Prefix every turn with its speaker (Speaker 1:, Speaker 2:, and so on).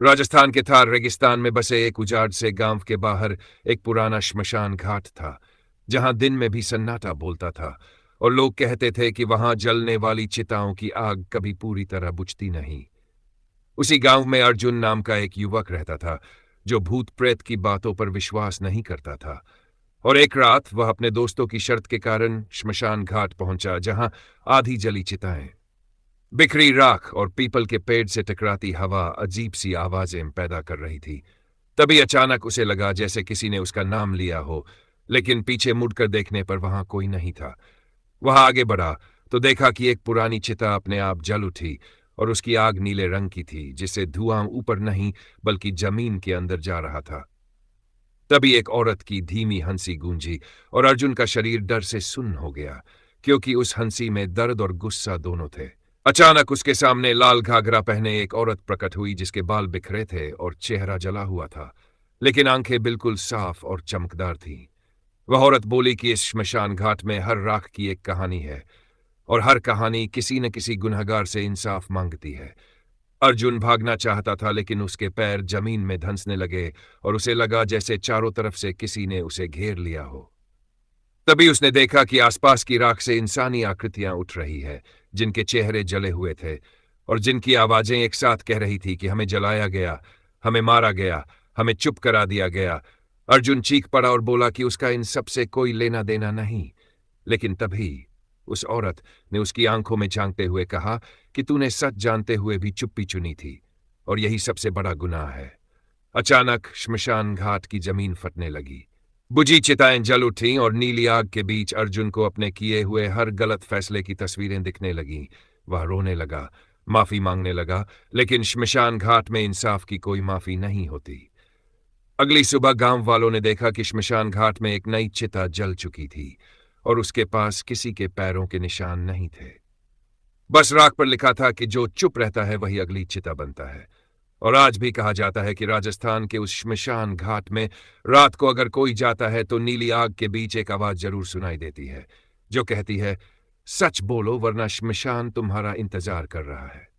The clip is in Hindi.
Speaker 1: राजस्थान के थार रेगिस्तान में बसे एक उजाड़ से गांव के बाहर एक पुराना श्मशान घाट था, जहां दिन में भी सन्नाटा बोलता था और लोग कहते थे कि वहां जलने वाली चिताओं की आग कभी पूरी तरह बुझती नहीं। उसी गांव में अर्जुन नाम का एक युवक रहता था, जो भूत प्रेत की बातों पर विश्वास नहीं करता था। और एक रात वह अपने दोस्तों की शर्त के कारण श्मशान घाट पहुंचा, जहां आधी जली चिताएं, बिखरी राख और पीपल के पेड़ से टकराती हवा अजीब सी आवाजें पैदा कर रही थी। तभी अचानक उसे लगा जैसे किसी ने उसका नाम लिया हो, लेकिन पीछे मुड़कर देखने पर वहां कोई नहीं था। वह आगे बढ़ा तो देखा कि एक पुरानी चिता अपने आप जल उठी और उसकी आग नीले रंग की थी, जिससे धुआं ऊपर नहीं बल्कि जमीन के अंदर जा रहा था। तभी एक औरत की धीमी हंसी गूंजी और अर्जुन का शरीर डर से सुन्न हो गया, क्योंकि उस हंसी में दर्द और गुस्सा दोनों थे। अचानक उसके सामने लाल घाघरा पहने एक औरत प्रकट हुई, जिसके बाल बिखरे थे और चेहरा जला हुआ था, लेकिन आंखें बिल्कुल साफ और चमकदार थीं। वह औरत बोली कि इस श्मशान घाट में हर राख की एक कहानी है और हर कहानी किसी न किसी गुनहगार से इंसाफ मांगती है। अर्जुन भागना चाहता था, लेकिन उसके पैर जमीन में धंसने लगे और उसे लगा जैसे चारों तरफ से किसी ने उसे घेर लिया हो। तभी उसने देखा कि आसपास की राख से इंसानी आकृतियां उठ रही है, जिनके चेहरे जले हुए थे और जिनकी आवाजें एक साथ कह रही थी कि हमें जलाया गया, हमें मारा गया, हमें चुप करा दिया गया। अर्जुन चीख पड़ा और बोला कि उसका इन सब से कोई लेना देना नहीं। लेकिन तभी उस औरत ने उसकी आंखों में झांकते हुए कहा कि तूने सच जानते हुए भी चुप्पी चुनी थी, और यही सबसे बड़ा गुनाह है। अचानक श्मशान घाट की जमीन फटने लगी, बुझी चिताएं जल उठीं और नीली आग के बीच अर्जुन को अपने किए हुए हर गलत फैसले की तस्वीरें दिखने लगीं। वह रोने लगा, माफी मांगने लगा, लेकिन श्मशान घाट में इंसाफ की कोई माफी नहीं होती। अगली सुबह गांव वालों ने देखा कि श्मशान घाट में एक नई चिता जल चुकी थी और उसके पास किसी के पैरों के निशान नहीं थे। बस राख पर लिखा था कि जो चुप रहता है वही अगली चिता बनता है। और आज भी कहा जाता है कि राजस्थान के उस श्मशान घाट में रात को अगर कोई जाता है तो नीली आग के बीच एक आवाज जरूर सुनाई देती है, जो कहती है, सच बोलो वरना श्मशान तुम्हारा इंतजार कर रहा है।